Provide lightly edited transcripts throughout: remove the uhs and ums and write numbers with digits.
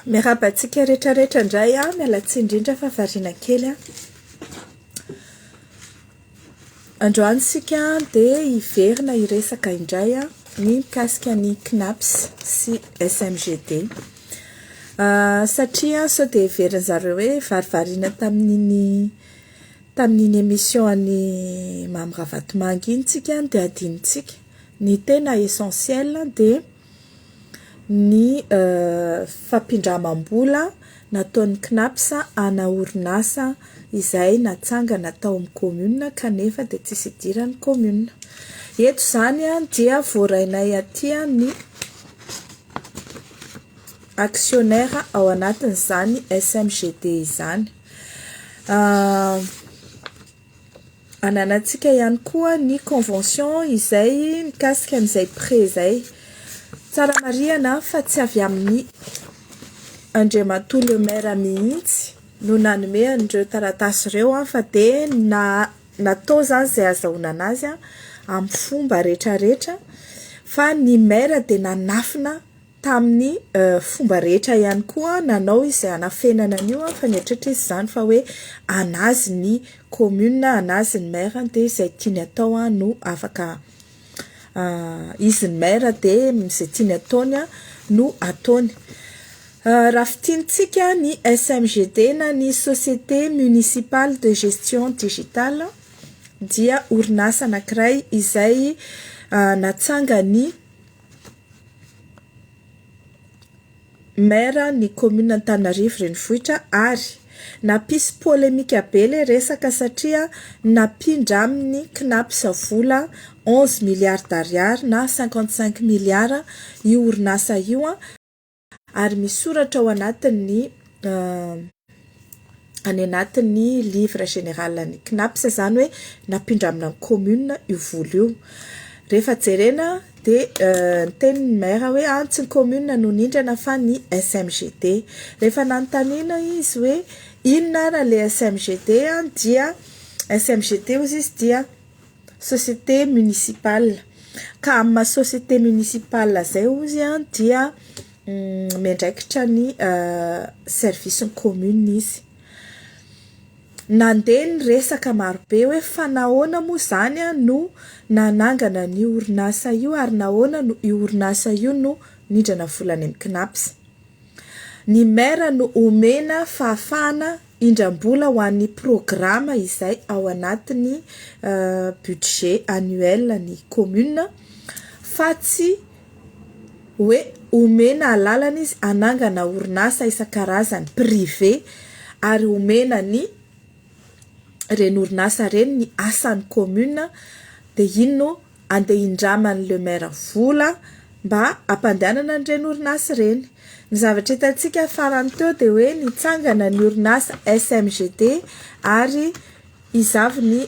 Miarabantsika rehetrarehetra indray mialatsy indrindra fa variana kely androany sika dia hiverina hiresaka indray ny mikasika ny CNAPS sy SMGD satria sao dia heverina zareo hoe varivariana tamin'iny émission any Mamy Ravatomangy iny tsika dia adinitsika ny tena essentiel dia ny fampindramam-bola nataon'ny CNAPS ana orinasa izay natsangana tao amin'ny commune kanefa dia tsisy idiran'ny commune. Eto zany dia voarainay aty ny actionnaire ao anatin'izany SMGD izany. Ananantsika ihany koa ny convention izay mikasika an'izay pré izay. Tsara marihana fa tsy avy amin'ny Andriamatoa le maire mihitsy no nanome an'ireo taratasy ireo fa dia natao zany izay azahoana anazy amin'ny fomba rehetrarehetra fa ny maire dia nanafina tamin'ny fomba rehetra ihany koa nanao izay anafenana an'io fa nieritreritra izy zany fa hoe anazy ny commune anazy ny maire dia izay tiany atao no afaka izy ny maire dia izay tiany ataony no ataony. Raha fitiantsika ny SMGD na ny Société Municipale de Gestion Digitale dia orinasa anankiray izay natsanga ny maire ny commune Antananarivo renivohitra ary napisy polémique be le resaka satria napindra amin'ny CNAPS vola 11 milliards d'ariary na 55 milliards io orinasa io ary misoratra ao anatin'ny any anatin'ny livre général ny CNAPS zany hoe napindra amina commune io vola io. Rehefa jerena dia ny tenin'ny maire hoe tsy ny commune no nindrana fa ny SMGD. Rehefa nanontaniana izy hoe inona ara le SMGD dia SMGD ozy izy dia société municipale ka amin'ny société municipale zay ozy dia mendraikitra ny service commune izy. Nandeha ny resaka marobe hoe fa nahoana moa zany no nanangana ny orinasa io ary nahoana no io orinasa io no nindrana volany amin'ny CNAPS. Ny maire no omena fahafahana indram-bola ho an'ny programme izay ao anatin'ny budget annuel ny commune fa tsy hoe omena alalana izy anangana orinasa isan-karazany privé ary omena ny reny orinasa reny ny asan'ny commune dia ino no andeha indramany le maire vola mba ampandehanana an'ireny orinasa reny. Ny zavatra hitantsika farany teo dia hoe nitsangana ny orinasa SMGD ary izavy ny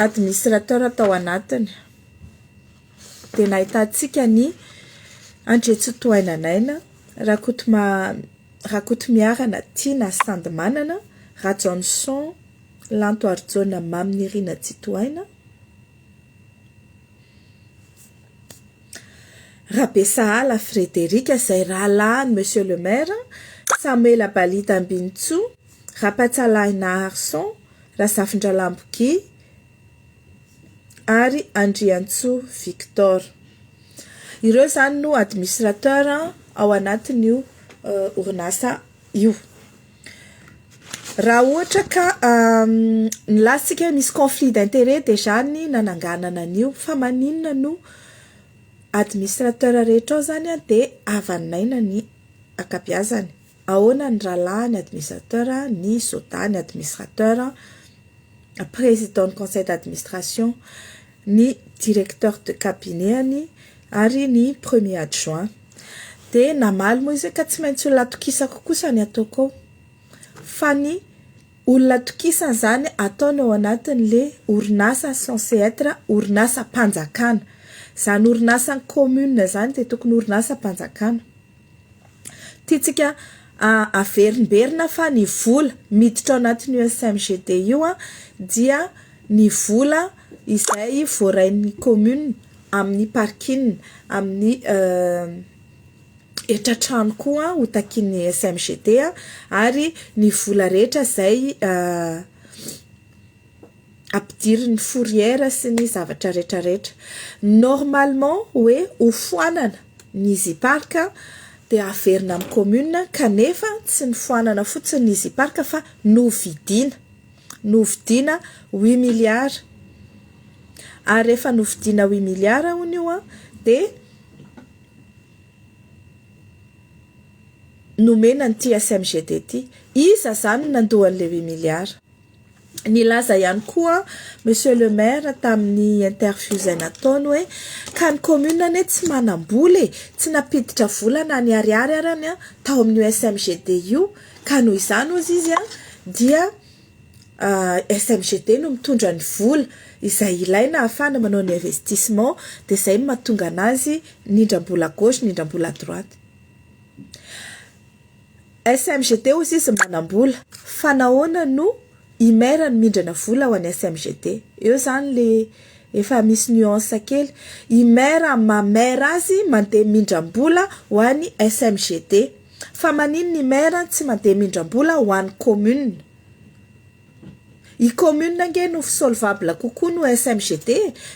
administrateur tao anatiny dia nahitantsika ny Andretsotoainanaina Rakotomiarana Tina Sandimanana Rajanson Lantoarijona Maminirina Tsitoaina Rabesahala Frédéric izay rahalahy monsieur le maire Samuel Balita Ambinitso Rapatsalaina Arson Razafindralamboky ary Andriantso Victor. Ireo zany no administrateur ao anatin'io orinasa io. Raha ohatra ka ny lasika misy conflit d'intérêt dia zany nananganana an'io fa maninona no administrateur rehetra ao zany dia avanaina ny akabiazany. Ahoana ny rahalahy ny administrateur, ny sota ny administrateur, président du conseil d'administration, ny directeur de cabinet ary ny premier adjoint. Dia namaly moa izy ka tsy maintsy olona atokisako kosa ny ataoko ao fa ny olona atokisana zany ataony ao anatin'le orinasa censé être orinasa mpanjakana. Zany orinasa commune zany dia tokony orinasa mpanjakana. Tiatsika averimberina fa ny vola miditra ao anatin'io SMGD io dia ny vola izay voarain'ny commune amin'ny parking, amin'ny etratrano koa ho takin'ny SMGT ary ny vola rehetra zay ampidiry ny fourrière sy ny zavatra rehetrarehetra. Normalement hoe ho foanana ny Easy Park dia averina amin'ny commune kanefa tsy ny foanana fotsiny ny Easy Park fa novidiana 8 milliards. Ary rehefa novidiana 8 milliards hono io dia nomena n'ity SMGT ty. Iza zany nandohan'le 8 milliards. Nilaza ihany koa monsieur le maire tamin'ny interview zay nataony hoe ka ny commune ane tsy manamboly tsy napiditra vola na ny ariary arany tao amin'ny SMGT io ka noho izany ozy izy dia SMGT no mitondra ny vola izay ilaina ahafahana manao ny investissement dia izay mahatonga anazy nindram-bola gauche nindram-bola droite. SMGT ozy izy manambola fa nahoana no i maire no mindrana vola ho an'ny SMGT. Eo zany le efa misy nuance kely. I maire maire azy mandeha mindram-bola ho an'ny SMGT fa manino ny maire tsy mandeha mindram-bola ho an'ny commune. I commune nge no solvable kokoa no SMGT.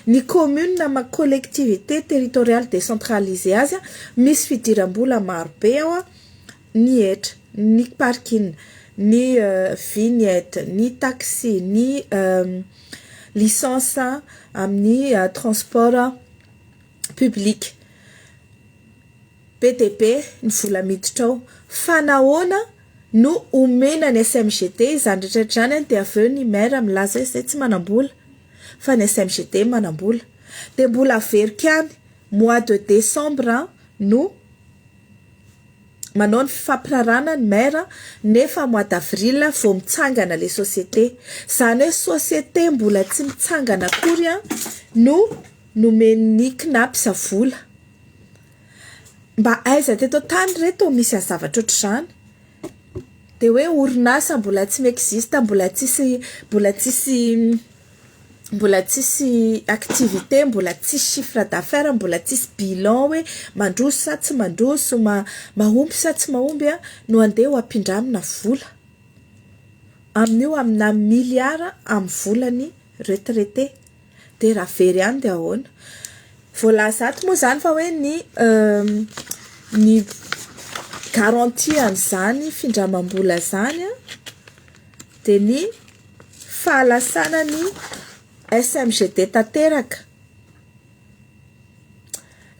Ny commune ma collectivité territoriale décentralisée azy misy fidiram-bola maro be ao ny etra, ny parking, ny vignette, ny taxi, ny licence amin'ny transport public. PTP ny vola miditra ao. Fa nahoana no omena ny SMGT izany rehetra zany dia aveo ny maire milaza izay tsy manambola fa ny SMGT manambola. Dia mbola averika any mois de décembre no manao ny fifampirarana ny maire nefa mois d'avril vao mitsangana les sociétés. Zany hoe société mbola tsy mitsangana akory no nomen'ny CNAPS vola. Mba aiza teto tany reto misy zavatra ohatr'izany. Dia hoe orinasa mbola tsy m'existe, mbola tsisy activité, mbola tsisy chiffre d'affaires, mbola tsisy bilan hoe mandroso sa tsy mandroso, mahomby sa tsy mahomby no andeha ho ampindramina vola. Amin'io amina milliard amin'ny volany retraité. Dia raha very ihany dia ahoana. Voalaza ato moa zany fa hoe ny garantie an'izany findramam-bola zany dia ny fahalasana ny SMGT tanteraka.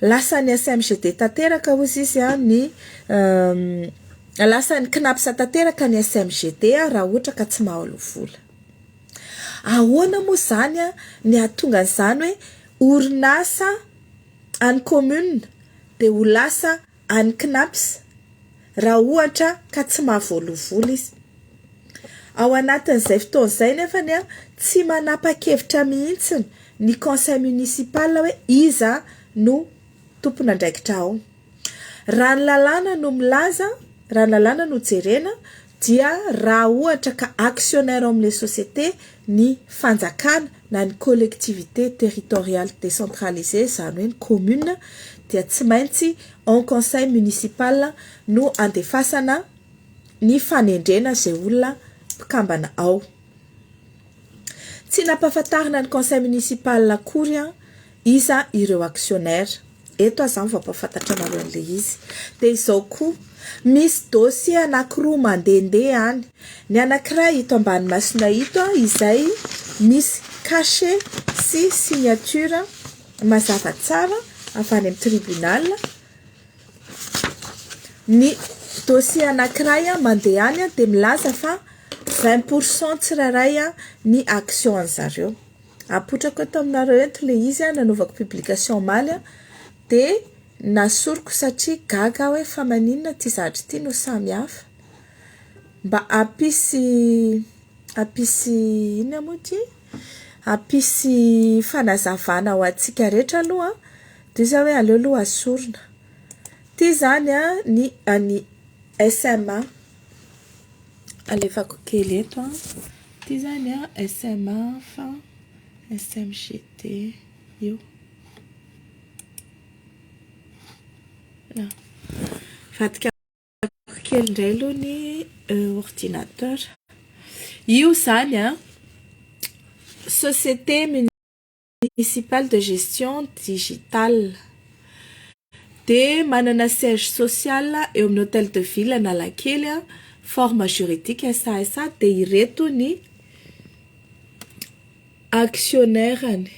Lasan'ny SMGT tanteraka ozy izy ny lasan'ny CNAPS tanteraka ny SMGT raha ohatra ka tsy maholo vola. Ahoana moa zany ny ahatonga an'izany hoe orinasa any commune dia ho lasa any CNAPS raha ohatra ka tsy mahavoalo vola izy. Ao anatin'izay fotoan'izay nefa tsy manapa-kevitra mihitsy ny conseil municipal hoe iza no tompon'andraikitra ao. Raha ny lalàna no milaza, raha ny lalàna no jerena dia raha ohatra ka actionnaire amin'ny société ny fanjakana na ny collectivité territoriale décentralisée zany hoe ny commune dia tsy maintsy en conseil municipal no andefasana ny fanendrena zay olona mpikambana ao. Tsy nampahafantarina ny conseil municipal akory iza ireo actionnaire. Eto zany vao ampahafantatra anareo an'le izy. Dia izao koa misy dossier anankiroa mandehandeha any. Ny anankiray ito ambany masina ito izay misy cachet sy signature mazava tsara avy any amin'ny tribunal. Ny dossier anankiray mandeha any dia milaza fa 20% tsirairay ny action an'zareo. Apotrako eto aminareo eto le izy nanaovako publication maly dia nasoroko satria gaga hoe fa maninona ty zavatra ty no samy hafa. Mba apisy ina moa ty? Apisy fanazavana ho antsika rehetra aloha dia izy hoe aleo aloha asorona. Ty zany ny SMA. Alefako kely eto ty zany SMA fa SMGT io. Vadika kely indray aloha ny ordinateur. Io zany a Société municipale de gestion digitale. De manana siège social eo amin'ny hôtel de ville Analakely, forme juridique SA de ireto ny actionnaire-ny.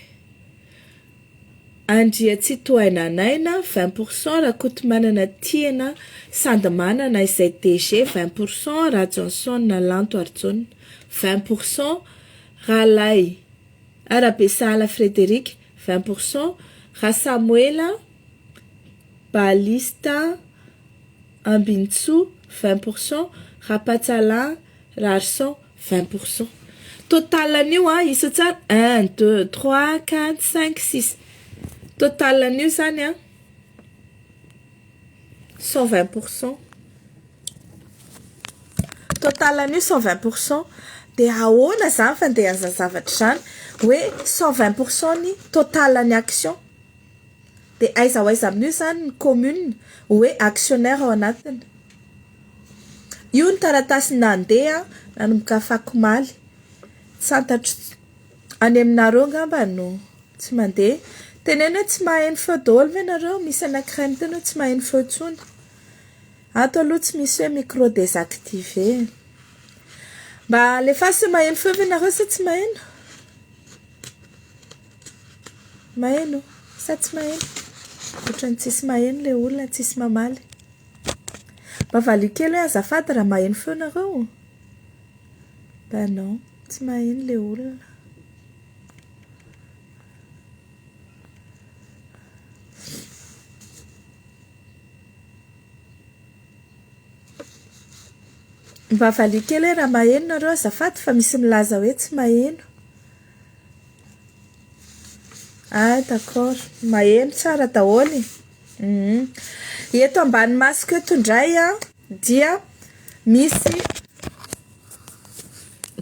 Andriatsitohainanaina 20%, Rakotomanana Tiana Sandamanana izay DG 20%, Rajohnson Lanto Arjona 20%, Ralay Arabesala Frédéric 20%, Rasamuela Balista Ambintsu 20%, Rapatsala Rarson 20%. Total an'io isa tsara 1, 2, 3, 4, 5, 6. Total an'io zany 120%. Total an'io 120%. De ahoana zany fandehanza zavatra zany hoe 120% ny total ny action. De aiza ho aiza amin'io zany ny commune hoe actionnaire ao anatiny. Io ny taratasy nandeha nanomboka Fakomaly. Santatro any aminareo ngamba no tsy mandeha. Tenena hoe tsy maheno feu daholo ve nareo? Misy anankiray miteny hoe tsy maheno feu intsony. Ato aloha tsy misy hoe micro désactivé. Mba alefasy maheno feu ve nareo sa tsy maheno? Maheno sa tsy maheno? Ohatrany tsisy maheno le olona, tsisy mamaly. Mba valy kely hoe azafady raha maheno feu nareo? Bah non, tsy maheno le olona. Mba valy kely hoe raha maheno nareo azafady fa misy milaza hoe tsy maheno. Ah d'accord, maheno tsara daholo. Eto ambany masika eto indray dia misy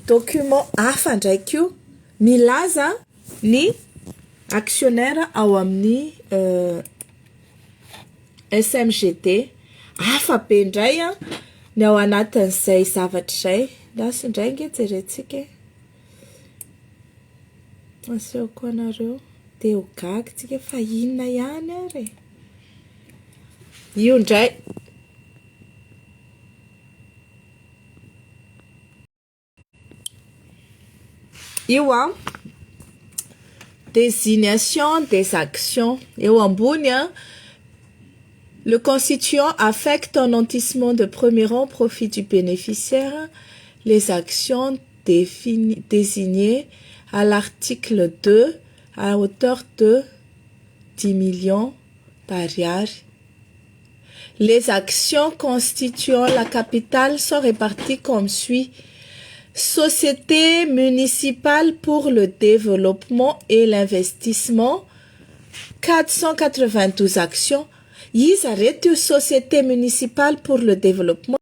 document hafa ndraiky io milaza ny actionnaire ao amin'ny SMGD. Hafa be indray ny ao anatin'izay zavatra izay. Lasy indray nge jerentsika. Aseho koa anareo. De ho gaga tsika fa inona ihany ary. Io indray. Io désignation des actions. Eo ambony le constituant affecte en nantissement de premier rang au profit du bénéficiaire les actions désignées à l'article 2 à hauteur de 10 millions d'ariary. Les actions constituant la capitale sont réparties comme suit. Société municipale pour le développement et l'investissement, 492 actions. Iza reto Société municipale pour le développement